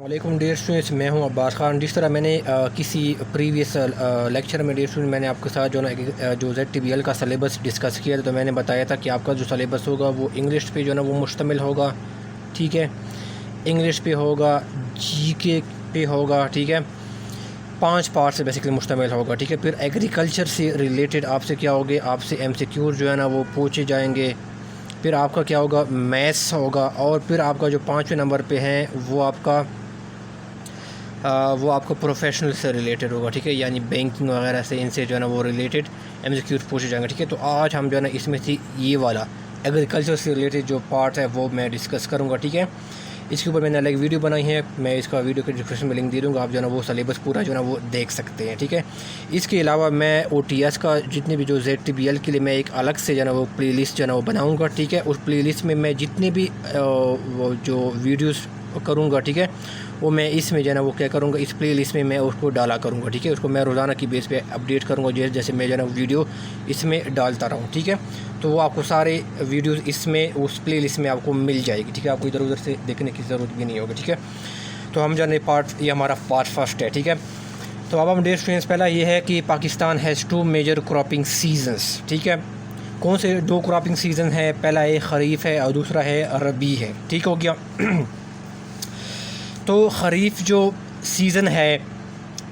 वालेकुम dear students, मैं हूं अब्बास खान। जिस तरह मैंने किसी प्रीवियस लेक्चर में डियर स्टूडेंट मैंने आपके साथ जो ZTBL का सिलेबस डिस्कस किया था, तो मैंने बताया था कि आपका जो सिलेबस होगा वो इंग्लिश पे जो है ना वो मुश्तमिल होगा। ठीक है, इंग्लिश पे होगा, GK पे होगा। ठीक है, 5 पार्ट से बेसिकली मुश्तमिल होगा। ठीक है, फिर एग्रीकल्चर से रिलेटेड आपसे क्या होगे, आपसे MCQ जो है ना वो पूछे जाएंगे। फिर आपका क्या होगा, मैथ्स होगा। और फिर आपका जो 5वें नंबर पे हैं वो आपको प्रोफेशनल से रिलेटेड होगा। ठीक है, यानी बैंकिंग वगैरह से, इनसे जो है ना वो रिलेटेड MCQ पूछे जाएंगे। ठीक है, तो आज हम जो है ना इसमें से ये वाला एग्रीकल्चर से रिलेटेड जो पार्ट है वो मैं डिस्कस करूँगा। ठीक है, इसके ऊपर मैंने अलग वीडियो बनाई है, मैं इसका वीडियो के डिस्क्रिप्शन में लिंक दे दूँगा, आप जो है ना वो सिलेबस पूरा जो है ना वो देख सकते हैं। ठीक है, इसके अलावा मैं OTS का जितने भी जो ZTBL के लिए मैं एक अलग से जो है ना वो प्लेलिस्ट जो है ना वो बनाऊँगा। ठीक है, उस प्लेलिस्ट में मैं जितने भी वो जो वीडियोस करूँगा, ठीक है, वो मैं इसमें जो है ना वो क्या करूँगा, इस प्लेलिस्ट में मैं उसको डाला करूँगा। ठीक है, उसको मैं रोज़ाना की बेस पे अपडेट करूँगा, जैसे मैं जो है ना वीडियो इसमें डालता रहूँ। ठीक है, तो वो आपको सारे वीडियोस इसमें उस प्लेलिस्ट में आपको मिल जाएगी। ठीक है, आपको इधर उधर से देखने की ज़रूरत भी नहीं होगी। ठीक है, तो हम जो है ये हमारा पार्ट फर्स्ट है। ठीक है, तो अब हम डियर स्टूडेंट्स, पहला ये है कि Pakistan has 2 major cropping seasons. ठीक है, कौन से 2 क्रॉपिंग सीज़न है? पहला है ख़रीफ़ है और दूसरा है रबी है। ठीक हो गया। तो ख़रीफ़ जो सीज़न है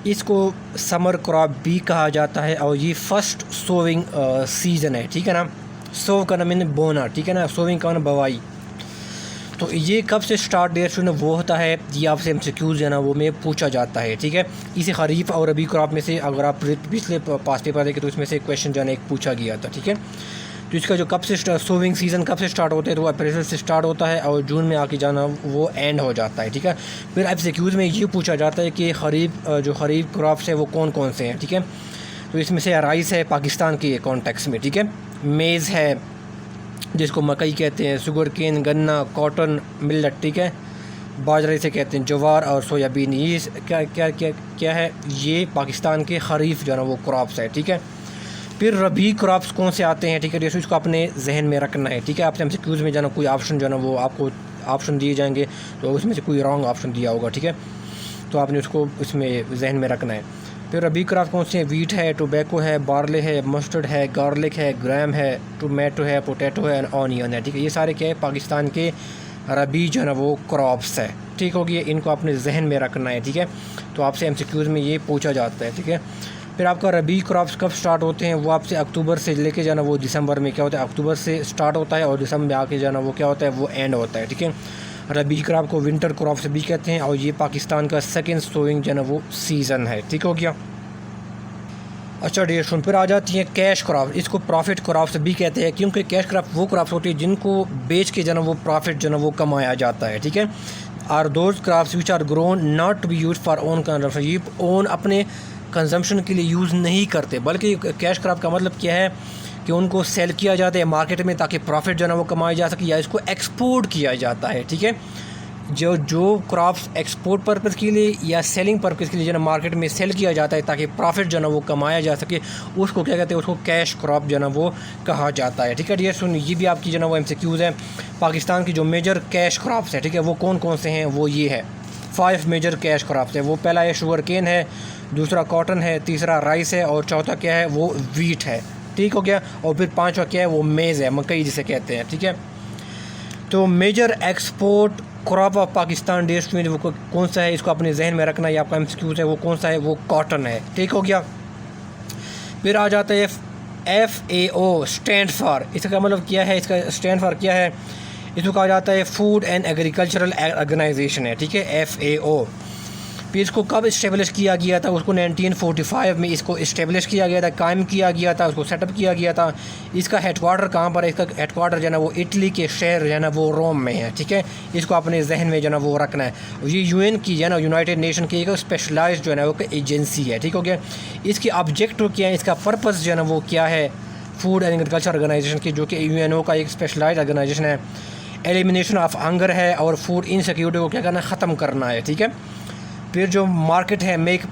इसको समर क्रॉप भी कहा जाता है और ये फ़र्स्ट सोविंग सीज़न है। ठीक है ना, सोव का नाम बोना। ठीक है ना, सोविंग का नाम बवाई। तो ये कब से स्टार्ट डेट वो होता है, ये आपसे MCQ जो है ना वो में पूछा जाता है। ठीक है, इसे ख़रीफ़ और रबी क्रॉप में से अगर आप पिछले पास पेपर देखें तो इसमें से क्वेश्चन जो है ना एक पूछा गया था। ठीक है, तो इसका जो कब से सोविंग सीज़न कब से स्टार्ट होता है, तो वो अप्रैल से स्टार्ट होता है और जून में आके जाना वो एंड हो जाता है। ठीक है, फिर MCQs में ये पूछा जाता है कि ख़रीफ़ क्रॉप्स है वो कौन कौन से हैं। ठीक है, तो इसमें से राइस है पाकिस्तान के कॉन्टेक्स्ट में। ठीक है, मेज़ है जिसको मकई कहते हैं, शुगर केन, गन्ना, कॉटन, मिलेट। ठीक है, बाजरे से कहते हैं जवार और सोयाबीन। ये क्या क्या क्या क्या है, ये पाकिस्तान के ख़रीफ़ जो है ना वो क्रॉप्स है। ठीक है, फिर रबी क्रॉप्स कौन से आते हैं? ठीक है, जैसे इसको अपने जहन में रखना है। ठीक है, आपसे MCQs में जाना कोई ऑप्शन जो है ना वो आपको ऑप्शन दिए जाएंगे, तो उसमें से कोई रॉन्ग ऑप्शन दिया होगा। ठीक है, तो आपने उसको इसमें जहन में रखना है। फिर रबी क्रॉप कौन से हैं? वीट है, टोबैको है, बार्ले है, मस्टर्ड है, गार्लिक है, ग्राम है, टोमेटो है, पोटैटो है, ऑनियन है। ठीक है, ये सारे क्या है, पाकिस्तान के रबी जो है ना वो क्रॉप्स है। ठीक हो गया, इनको अपने जहन में रखना है। ठीक है, तो आपसे MCQs में ये पूछा जाता है। ठीक है, फिर आपका रबी क्रॉप्स कब स्टार्ट होते हैं? वो आपसे अक्टूबर से लेके जाना वो दिसंबर में क्या होता है, अक्टूबर से स्टार्ट होता है और दिसंबर में आके जाना वो क्या होता है, वो एंड होता है। ठीक है, रबी क्रॉप को विंटर क्रॉप्स भी कहते हैं और ये पाकिस्तान का सेकंड सोइंग जो है ना वो सीज़न है। ठीक हो गया। अच्छा डियर स्टूडेंट, फिर आ जाती है कैश क्रॉप। इसको प्रॉफिट क्रॉप्स भी कहते हैं, क्योंकि कैश क्रॉप वो क्रॉप्स होती है जिनको बेच के जो है वो प्रॉफिट जो है वो कमाया जाता है। ठीक है, are those crops which are grown not to be use for own consumption. ये ओन अपने कंजम्पशन के लिए यूज़ नहीं करते, बल्कि कैश क्रॉप का मतलब क्या है कि उनको सेल किया जाता है मार्केट में ताकि प्रॉफिट जो है वो कमाया जा सके, या इसको एक्सपोर्ट किया जाता है। ठीक है, जो क्रॉप्स एक्सपोर्ट पर्पज़ के लिए या सेलिंग पर्पज़ के लिए जो है मार्केट में सेल किया जाता है ताकि प्रॉफिट जो है वो कमाया जा सके, उसको क्या कहते हैं, उसको कैश क्रॉप जो है वो कहा जाता है। ठीक है, ये सुन, ये भी आपकी जो है वो MCQs है। पाकिस्तान की जो मेजर कैश क्रॉप्स है, ठीक है, वो कौन कौन से हैं? वो ये है, 5 मेजर कैश क्रॉप्स है। वो पहला है शुगर केन है, दूसरा कॉटन है, तीसरा राइस है और चौथा क्या है, वो वीट है। ठीक हो गया, और फिर 5वां क्या है, वो मेज़ है, मकई जिसे कहते हैं। ठीक है, तो major export crop of Pakistan डेस्ट में वो कौन सा है, इसको अपने जहन में रखना, ये आपका MCQs है। वो कौन सा है, वो कॉटन है। ठीक हो गया। फिर आ जाता है FAO स्टैंड फॉर। इसका मतलब क्या है, इसका स्टैंड फॉर क्या है? इसको कहा जाता है फूड एंड एग्रीकल्चरल ऑर्गेनाइजेशन है। ठीक है, FAO। फिर इसको कब इस्टेब्लिश किया गया था? उसको 1945 में इसको इस्टेब्लिश किया गया था, कायम किया गया था, उसको सेटअप किया गया था। इसका हेडक्वार्टर कहाँ पर है? इसका हेडक्वार्टर जो है ना वो इटली के शहर जो है ना वो रोम में है। ठीक है, इसको अपने जहन में जो है ना वो रखना है। ये UN की जो है ना यूनाइटेड नेशन की एक स्पेशलाइज्ड जो है ना वो एजेंसी है। ठीक हो गया। इसकी ऑब्जेक्टिव क्या है, इसका पर्पज़ जो है ना वो क्या है, फूड एंड एग्रीकल्चर ऑर्गेनाइजेशन की, जो कि UNO का एक स्पेशलाइज्ड ऑर्गेनाइजेशन है। एलिमिनेशन ऑफ हंगर है और फूड इनसिक्योरिटी को क्या करना है, ख़त्म करना है। ठीक है, फिर जो मार्केट है, मेक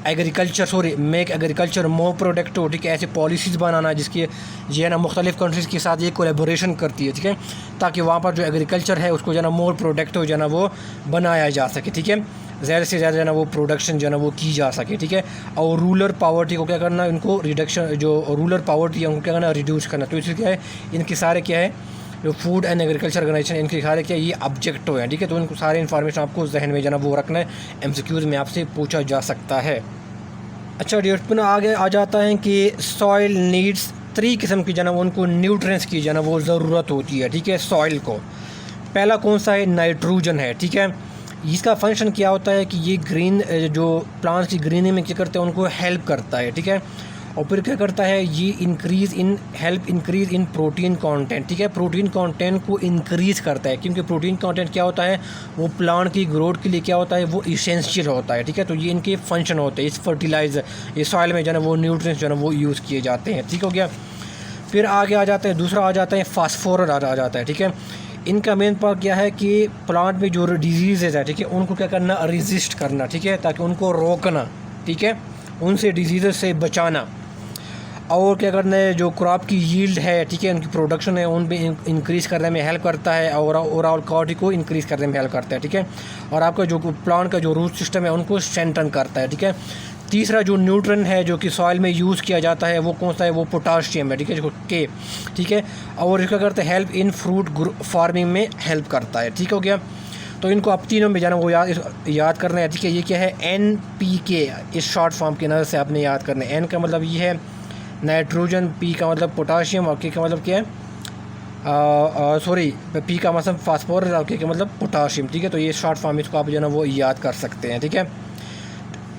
एग्रीकल्चर मोर प्रोडक्टिव। ठीक है, ऐसे पॉलिसीज़ बनाना जिसकी जो है ना मुख्तलिफ़ कंट्रीज़ के साथ ये कोलेबोरेशन करती है। ठीक है, ताकि वहाँ पर जो एग्रीकल्चर है उसको जो है ना मोर प्रोडक्टिव जो है ना वो बनाया जा सके। ठीक है, ज़्यादा से ज़्यादा जो है ना वो प्रोडक्शन जो है ना वो की जा सके, ठीक है। और रूरल पावर्टी को क्या करना, इनको रिडक्शन, जो रूरल पावर्टी है उनको क्या करना, रिड्यूस करना। तो इसलिए क्या है, इनके सारे क्या है, जो फूड एंड एग्रीकल्चर ऑर्गेनाइजेशन, इनके सारे क्या ये ऑब्जेक्टिव है, ठीक है। तो इनको सारे इन्फॉर्मेशन आपको जहन में जो है ना वो रखना है, MCQs में आपसे पूछा जा सकता है। अच्छा डियर, पुनः आगे आ जाता है कि सॉइल नीड्स 3 किस्म की जो है ना उनको न्यूट्रिएंट्स की जो है ना वो ज़रूरत होती है, ठीक है, सॉइल को। पहला कौन सा है, नाइट्रोजन है, ठीक है। इसका फंक्शन क्या होता है कि ये ग्रीन, जो प्लांट्स की ग्रीनिंग में क्या करते हैं, उनको हेल्प करता है, ठीक है। और फिर क्या करता है, ये इंक्रीज़ इन प्रोटीन कंटेंट, ठीक है। प्रोटीन कंटेंट को इंक्रीज़ करता है, क्योंकि प्रोटीन कंटेंट क्या होता है, वो प्लांट की ग्रोथ के लिए क्या होता है, वो इसेंशियल होता है, ठीक है। तो ये इनके फंक्शन होते हैं, इस फर्टिलाइज़र, इस सॉइल में जो है ना वो न्यूट्रिएंट्स जो है ना वो यूज़ किए जाते हैं, ठीक हो गया। फिर आगे आ जाता है, दूसरा आ जाता है फास्फोरस आ जाता है, ठीक है। इनका मेन पार्ट क्या है कि प्लांट में जो डिजीज़ है, ठीक है, उनको क्या करना, रेजिस्ट करना, ठीक है, ताकि उनको रोकना, ठीक है, उनसे डिजीज़ से बचाना। और क्या करना है, जो क्रॉप की यील्ड है, ठीक है, उनकी प्रोडक्शन है, उन पे इंक्रीज़ करने में हेल्प करता है, और ओवरऑल क्वालिटी को इंक्रीज़ करने में हेल्प करता है, ठीक है। और आपका जो प्लांट का जो रूट सिस्टम है उनको स्ट्रेंथन करता है, ठीक है। तीसरा जो न्यूट्रिएंट है जो कि सॉइल में यूज़ किया जाता है वो कौन सा है, वो पोटाशियम है, ठीक है, जो के, ठीक है। और इसका करता है हेल्प इन फ्रूट फार्मिंग में हेल्प करता है, ठीक हो गया। तो इनको आप तीनों में जाना वो याद करना है, ठीक है। ये क्या है, NPK, इस शॉर्ट फॉर्म की नज़र से आपने याद करना है। N का मतलब ये है नाइट्रोजन, P का मतलब पोटाशियम, और K का मतलब क्या है, P का मतलब फास्फोरस, और K का मतलब पोटाशियम, ठीक है। तो ये शॉर्ट फॉर्म, इसको आप जो है ना वो याद कर सकते हैं, ठीक है।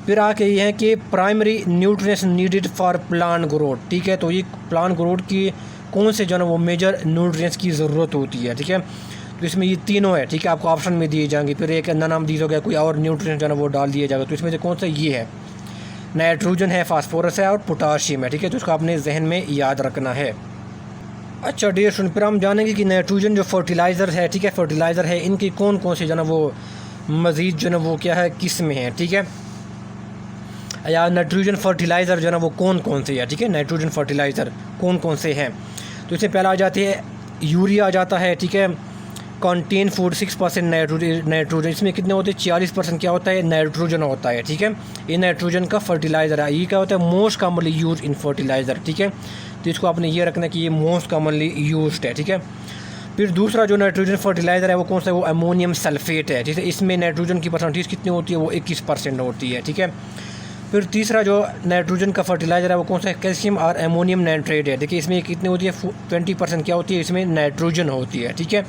फिर आके ये है कि primary nutrients needed for plant growth, ठीक है। तो ये प्लांट ग्रोथ की कौन से जो है ना वो मेजर न्यूट्रिएंट्स की ज़रूरत होती है, ठीक है। तो इसमें ये तीनों है, ठीक है, आपको ऑप्शन में दिए जाएंगे। फिर एक नाम दीज हो गया, कोई और न्यूट्रिएंट जो है ना वो डाल दिया जाएगा। तो इसमें से कौन सा ये है, नाइट्रोजन है, फास्फोरस है और पोटाशियम है, ठीक है। तो उसको आपने जहन में याद रखना है। अच्छा डियर स्टूडेंट, फिर हम जानेंगे कि नाइट्रोजन जो फर्टिलाइज़र है, ठीक है, फर्टिलाइज़र है, इनकी कौन कौन से जो है ना वो मज़ीद जो है ना वो क्या है, किस में है, ठीक है, या नाइट्रोजन फर्टिलाइज़र जो है ना वो कौन कौन से है, ठीक है। नाइट्रोजन फर्टिलाइज़र कौन कौन से हैं, तो इसमें पहला आ जाती है यूरिया आ जाता है, ठीक है। कंटेन 46% नाइट्रोजन, इसमें कितने होते हैं, 40% क्या होता है, नाइट्रोजन होता है, ठीक है। ये नाइट्रोजन का फर्टिलाइज़र है। ये क्या होता है, most commonly use in fertiliser, ठीक है। तो इसको आपने ये रखना है कि ये मोस्ट कॉमनली यूज्ड है, ठीक है। फिर दूसरा जो नाइट्रोजन फर्टिलाइज़र है वो कौन सा है, वो अमोनियम सल्फेट है, ठीक है। इसमें नाइट्रोजन की परसेंटेज कितनी होती है, वो 21% होती है, ठीक है। फिर तीसरा जो नाइट्रोजन का फर्टिलाइज़र है वो कौन सा है, कैल्शियम और अमोनियम नाइट्रेट है, देखिए इसमें कितनी होती है, 20% क्या होती है, इसमें नाइट्रोजन होती है, ठीक है।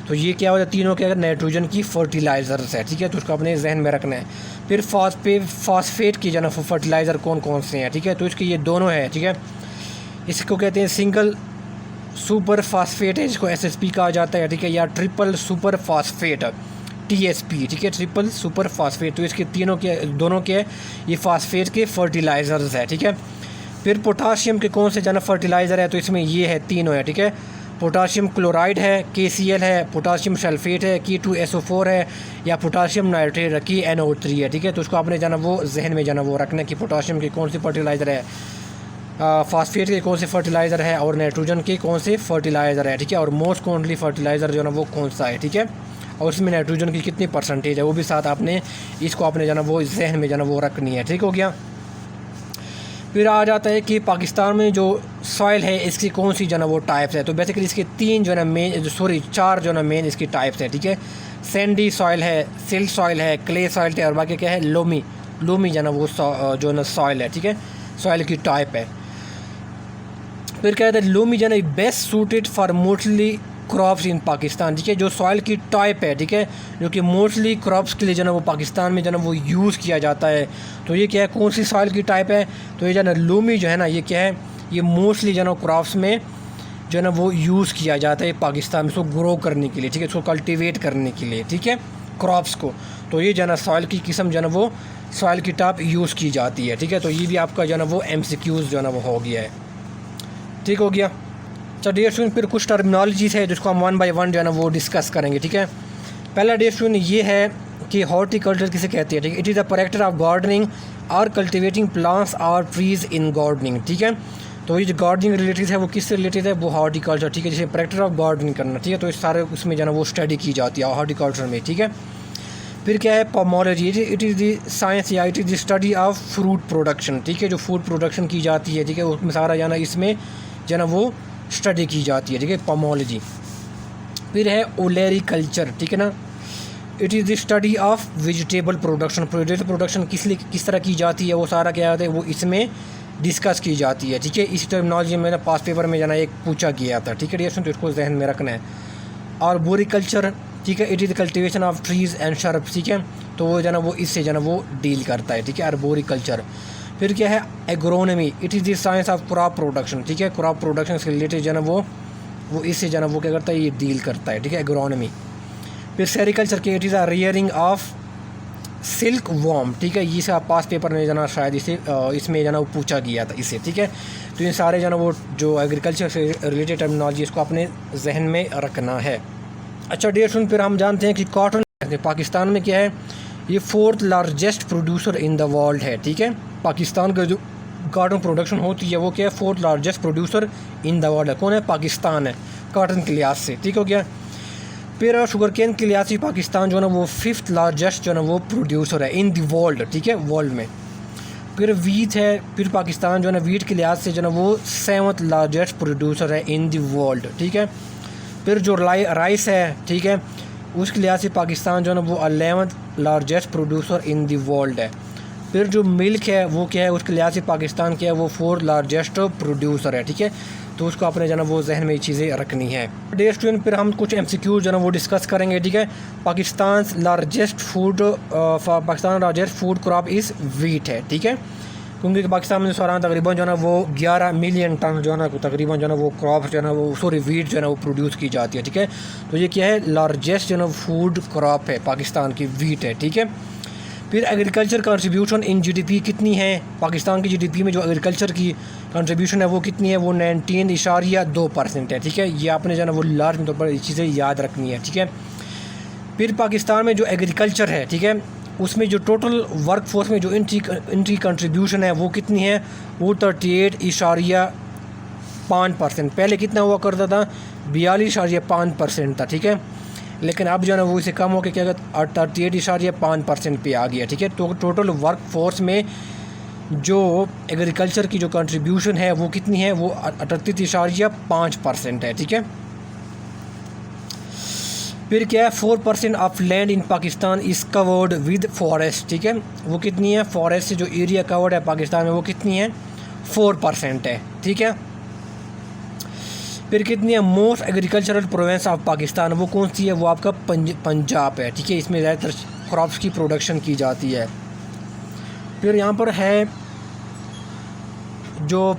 तो ये क्या होता है, तीनों के नाइट्रोजन की फर्टिलाइज़र्स है, ठीक है। तो उसको अपने जहन में रखना है। फिर फॉस्फेट की जो है फर्टिलाइज़र कौन कौन से हैं, ठीक है। तो इसके ये दोनों हैं, ठीक है। इसको कहते हैं सिंगल सुपर फास्फेट है, जिसको SSP कहा जाता है, ठीक है, या ट्रिपल सुपर फास्फेट TSP, ठीक है, ट्रिपल सुपर फास्फेट। तो इसके तीनों के दोनों के ये फास्फेट के फर्टिलाइज़र्स है, ठीक है। फिर पोटाशियम के कौन से जाना फर्टिलाइज़र है, तो इसमें ये है, तीनों है, ठीक है। पोटाशियम क्लोराइड है, KCl है, पोटाशियम सल्फेट है, K2SO4 है, या पोटाशियम नाइट्रेट है, KNO3 है, ठीक है। तो उसको आपने जाना वो जहन में जाना वो रखना है कि पोटाशियम के कौन से फर्टिलाइज़र है, फास्फेट के कौन से फर्टिलाइज़र है, और नाइट्रोजन के कौन से फर्टिलाइज़र है, ठीक है। और मोस्ट कॉमनली फर्टिलाइज़र जो है ना वो कौन सा है, ठीक है। और उसमें नाइट्रोजन की कितनी परसेंटेज है वो भी साथ आपने इसको आपने जाना वो जहन में जाना वो रखनी है, ठीक हो गया। फिर आ जाता है कि पाकिस्तान में जो सॉइल है इसकी कौन सी जो है ना वो टाइप्स है। तो बेसिकली इसके तीन जो है ना चार जो है ना मेन इसकी टाइप्स है, ठीक है। सैंडी सॉइल है, सिल्ट सॉइल है, क्ले सॉइल है, और बाकी क्या है, लोमी जो है ना वो जो है ना सॉइल है, ठीक है, सॉइल की टाइप है। फिर कहते हैं लोमी जो है ना best suited for mostly crops इन पाकिस्तान, ठीक है, जो सॉइल की टाइप है, ठीक है, जो कि मोस्टली क्रॉप्स के लिए जो है ना वो पाकिस्तान में जो है ना वो यूज़ किया जाता है। तो ये क्या है, कौन सी सॉइल की टाइप है, तो ये जो है ना लोमी जो है ना ये क्या है, ये मोस्टली जो है ना क्रॉप्स में जो है ना वो यूज़ किया जाता है पाकिस्तान में, इसको ग्रो करने के लिए, ठीक है, इसको कल्टिवेट करने के लिए, ठीक है, क्रॉप्स को। तो ये जो है ना सॉइल की किस्म जो है ना वो सॉइल की टाइप यूज़ की जाती है, ठीक है। तो ये भी आपका जो है ना वो MCQs जो है ना वो हो गया है, ठीक हो गया। तो डियर स्टूडेंट फिर कुछ टर्मिनोलॉजीज़ है जिसको हम 1 बाय 1 जो है ना वो डिस्कस करेंगे, ठीक है। पहला डियर स्टूडेंट ये है कि हॉर्टिकल्चर किसे कहती है, ठीक है। It is the practice of gardening और कल्टिवेटिंग प्लांट्स और ट्रीज़ इन गार्डनिंग, ठीक है। तो ये जो गार्डनिंग रिलेटेड है वो किससे रिलेटेड है, वो हॉर्टिकल्चर, ठीक है, जैसे प्रैक्टिस ऑफ गार्डनिंग करना, ठीक है। तो इस सारे उसमें जो है ना वो स्टडी की जाती है हॉर्टिकल्चर में, ठीक है। फिर क्या है pomology, it is the science या it is the study of fruit production, ठीक है, जो फूड प्रोडक्शन की जाती है, ठीक है, उसमें सारा जाना इसमें जो ना वो स्टडी की जाती है, ठीक है, पोमोलॉजी। फिर है ओलेरिकल्चर, ठीक है ना, it is the study of vegetable production, vegetable production किस तरह की जाती है, वो सारा क्या होता है वो इसमें डिस्कस की जाती है, ठीक है। इस टर्मिनोलॉजी मैंने पास पेपर में जाना एक पूछा गया था, ठीक है डियर स्टूडेंट, तो इसको जहन में रखना है। और बोरिकल्चर, ठीक है, it is cultivation of trees and shrubs, ठीक है, तो वो जो ना वो इससे जो ना वो डील करता है, ठीक है, अर्बोरिकल्चर। फिर क्या है agronomy, it is the science of crop production, ठीक है, क्रॉप प्रोडक्शन से रिलेटेड जो ना वो इससे जो ना वो क्या करता है, ये डील करता है, ठीक है, एग्रोनॉमी। फिर सेरिकल्चर के it is a rearing of silk worm, ठीक है, ये से आप पास पेपर में जाना शायद इसमें जाना वो पूछा गया था इससे, ठीक है। तो ये सारे जाना वो जो एग्रीकल्चर से रिलेटेड टर्मिनोलॉजी इसको अपने जहन में रखना है। अच्छा डियर स्टूडेंट, फिर हम जानते हैं कि कॉटन पाकिस्तान में क्या है, ये 4th largest producer in the world है, ठीक है। पाकिस्तान का जो कॉटन प्रोडक्शन होती है वो क्या है 4th largest producer in the world है। कौन है? पाकिस्तान है, कॉटन के लिहाज से, ठीक हो गया। फिर शुगर केन के लिहाज से पाकिस्तान जो है ना वो 5th लार्जेस्ट जो है ना वो प्रोड्यूसर है इन द वर्ल्ड, ठीक है, वर्ल्ड में। फिर वीट है, फिर पाकिस्तान जो है ना वीट के लिहाज से जो है ना वो 7th लार्जेस्ट प्रोड्यूसर है इन द वर्ल्ड, ठीक है। फिर जो राइस है, ठीक है, उसके लिहाज से पाकिस्तान जो है ना वो 11th largest producer in the world है। फिर जो मिल्क है वो क्या है, उसके लिहाज से पाकिस्तान क्या है वो 4th लार्जेस्ट प्रोड्यूसर है, ठीक है। तो उसको आपने जो है वो जहन में ये चीज़ें रखनी है। डियर स्टूडेंट, फिर हम कुछ MCQ जो है वो डिस्कस करेंगे, ठीक है। Pakistan largest food crop is wheat है, ठीक है, क्योंकि पाकिस्तान में सालाना तकरीबन जो है ना वो 11 मिलियन टन जो है ना तकरीबन जो है ना वो क्रॉप जो है ना वो वीट जो है ना वो प्रोड्यूस की जाती है, ठीक है। तो ये क्या है लार्जेस्ट जो है ना फूड क्रॉप है पाकिस्तान की, वीट है, ठीक है। फिर एग्रीकल्चर कंट्रीब्यूशन इन GDP कितनी है, पाकिस्तान की GDP में जो एग्रीकल्चर की कंट्रीब्यूशन है वो कितनी है, वो 19.2% है, ठीक है। ये आपने जो है ना वो लार्ज तौर पर ये चीज़ें याद रखनी है, ठीक है। फिर पाकिस्तान में जो एग्रीकल्चर है, ठीक है, उसमें जो टोटल वर्क फोर्स में जो इनकी कंट्रीब्यूशन है वो कितनी है, वो 38.5%। पहले कितना हुआ करता था, 42.5% था, ठीक है, लेकिन अब जो है ना वो इसे कम होकर क्या 38.5% पे आ गया, ठीक है। तो टोटल वर्क फोर्स में जो एग्रीकल्चर की जो कंट्रीब्यूशन है वो कितनी है, वो 38.5% है, ठीक है। फिर क्या है 4% of land in Pakistan is covered with forest, ठीक है, वो कितनी है, फॉरेस्ट से जो एरिया कवर्ड है पाकिस्तान में वो कितनी है, 4% है, ठीक है। फिर कितनी है most agricultural province of Pakistan, वो कौन सी है, वो आपका पंजाब है, ठीक है, इसमें ज़्यादातर क्रॉप्स की प्रोडक्शन की जाती है। फिर यहाँ पर है जो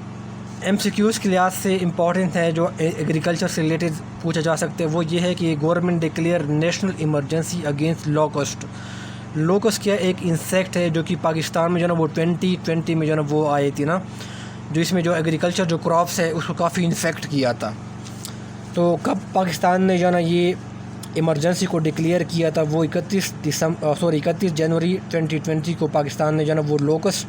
MCQs के लिहाज से इम्पॉर्टेंट है जो एग्रीकल्चर से रिलेटेड पूछा जा सकते हैं, वो ये है कि government declare national emergency against locust. Locust क्या एक इंसेक्ट है जो कि पाकिस्तान में जो ना वो 2020 में जो ना वो आई थी ना, जो इसमें जो एग्रीकल्चर जो क्रॉप्स है उसको काफ़ी इन्फेक्ट किया था। तो कब पाकिस्तान ने जो ना ये इमरजेंसी को डिक्लेयर किया था, वो 31 जनवरी 2020 को पाकिस्तान ने जो ना वो लोकस्ट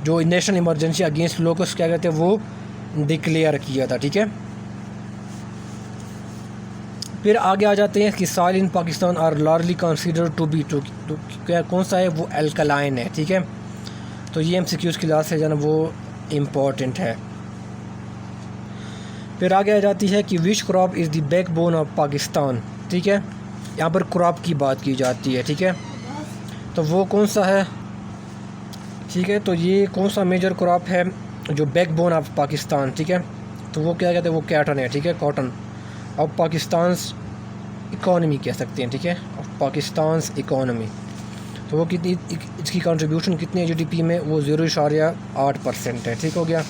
जो नेशनल इमरजेंसी अगेंस्ट लोकस्ट क्या कहते हैं वो डिक्लेयर किया था, ठीक है। फिर आगे आ जाते हैं कि soil in Pakistan are largely consider to be क्या कौन सा है, वो एल्कलाइन है, ठीक है। तो ये MCQs की लिहाज से जो ना वो इम्पॉर्टेंट है। फिर आगे आ जाती है कि which crop is the backbone of Pakistan, ठीक है, यहाँ पर क्रॉप की बात की जाती है, ठीक है। तो वो कौन सा है, ठीक है, तो ये कौन सा मेजर क्रॉप है जो बैकबोन ऑफ पाकिस्तान, ठीक है, तो वो क्या कहते हैं, वो कॉटन है, ठीक है, कॉटन। अब पाकिस्तान इकॉनमी कह सकते हैं, ठीक है, पाकिस्तान इकॉनमी। तो वो कितनी इसकी कंट्रीब्यूशन कितनी है GDP में, वो 0.8% है, ठीक हो गया।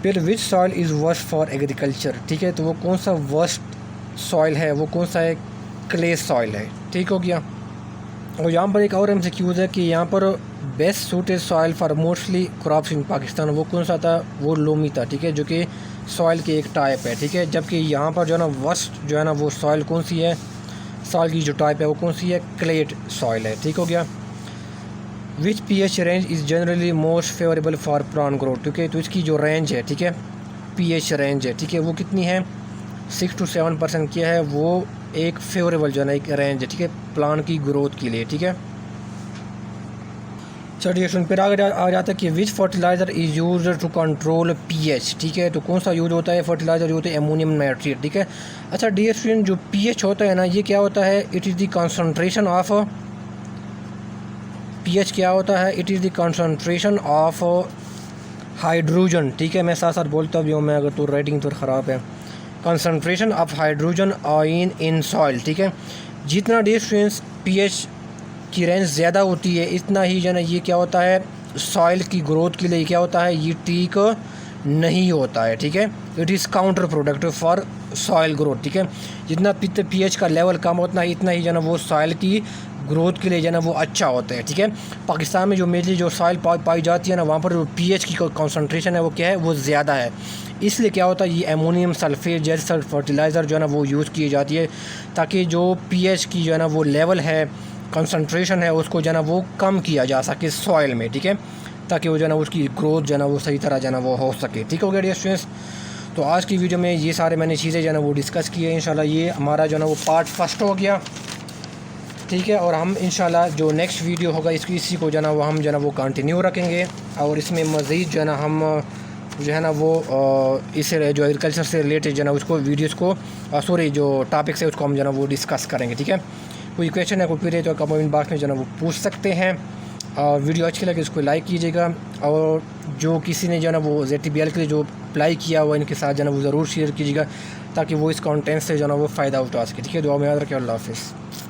फिर विच soil is worst for agriculture, ठीक है, तो वो कौन सा वर्स्ट सॉइल है, वो कौन सा है, क्ले सॉइल है, ठीक हो गया। और यहाँ पर एक और MCQs है कि यहाँ पर best suited soil for mostly crops इन पाकिस्तान, वो कौन सा था, वो लोमी था, ठीक है, जो कि सॉइल की एक टाइप है, ठीक है। जबकि यहाँ पर जो है ना वर्स्ट जो है ना वो सॉइल कौन सी है, सॉइल की जो टाइप है वो कौन सी है, क्लेट सॉइल है, ठीक हो गया। विच pH range is generally most favourable for plant growth, ठीक है, तो इसकी जो रेंज है, ठीक है, pH रेंज है, ठीक है, वो कितनी है, 6 to 7% क्या है, वो एक फेवरेबल जो है ना एक रेंज है, ठीक है, प्लांट की ग्रोथ के लिए, ठीक है। चलिए फिर आगे आ जाता है कि which fertiliser is use to control pH, ठीक है। तो कौन सा यूज होता है फर्टिलाइज़र, होता है अमोनियम नाइट्रेट, ठीक है। अच्छा डियर स्टूडेंट, जो पीएच होता है ना, ये क्या होता है, it is the concentration of, pH क्या होता है, it is the concentration of hydrogen, ठीक है। मैं साथ साथ बोलता भी हूँ मैं, अगर तो राइटिंग तो ख़राब है, concentration of hydrogen ion in soil, ठीक है। जितना डियर स्टूडेंट्स पीएच की रेंज ज़्यादा होती है, इतना ही जो है ये क्या होता है, सॉइल की ग्रोथ के लिए क्या होता है, ये ठीक नहीं होता है, ठीक है। It is counter productive for soil growth, ठीक है। जितना पीएच का लेवल कम होता है, इतना ही जो है वो सॉइल की ग्रोथ के लिए जो है ना वो अच्छा होता है, ठीक है। पाकिस्तान में जो मेनली जो सॉइल पाई जाती है ना, वहाँ पर जो पीएच की कॉन्सेंट्रेशन है वो क्या है, वो ज़्यादा है। इसलिए क्या होता है, ये अमोनियम सल्फेट जैसे फर्टिलाइज़र जो है ना वो यूज़ की जाती है, ताकि जो पीएच की जो है ना वो लेवल है, कंसंट्रेशन है, उसको जो है ना वो कम किया जा सके सॉइल में, ठीक है, ताकि वो जो है ना उसकी ग्रोथ जो है ना वो सही तरह जो है ना वो हो सके, ठीक हो गया डियर स्टूडेंट्स। तो आज की वीडियो में ये सारे मैंने चीज़ें जो है ना वो डिस्कस की है। इंशाल्लाह ये हमारा जो है ना वो पार्ट फर्स्ट हो गया, ठीक है। और हम इंशाल्लाह जो नेक्स्ट वीडियो होगा इसी को जो है ना वो हम जो है ना वो कंटिन्यू रखेंगे, और इसमें मज़ीद जो है ना हम जो है ना वो इससे जो एग्रीकल्चर से रिलेटेड जो है ना उसको वीडियोज़ को सॉरी जो टॉपिक्स है उसको हम जो है ना वो डिस्कस करेंगे, ठीक है। कोई क्वेश्चन है, कोई फिर तो कमेंट बॉक्स में जो है ना वो पूछ सकते हैं। और वीडियो अच्छी लगे इसको लाइक कीजिएगा, और जो किसी ने जो है ना वो ZTBL के लिए जो अप्लाई किया हुआ इनके साथ जो है ना वो ज़रूर शेयर कीजिएगा, ताकि वो इस कंटेंट से जो है ना वो फ़ायदा उठा सके, ठीक है। दुआ में याद रखें, अल्लाह हाफ़िज़।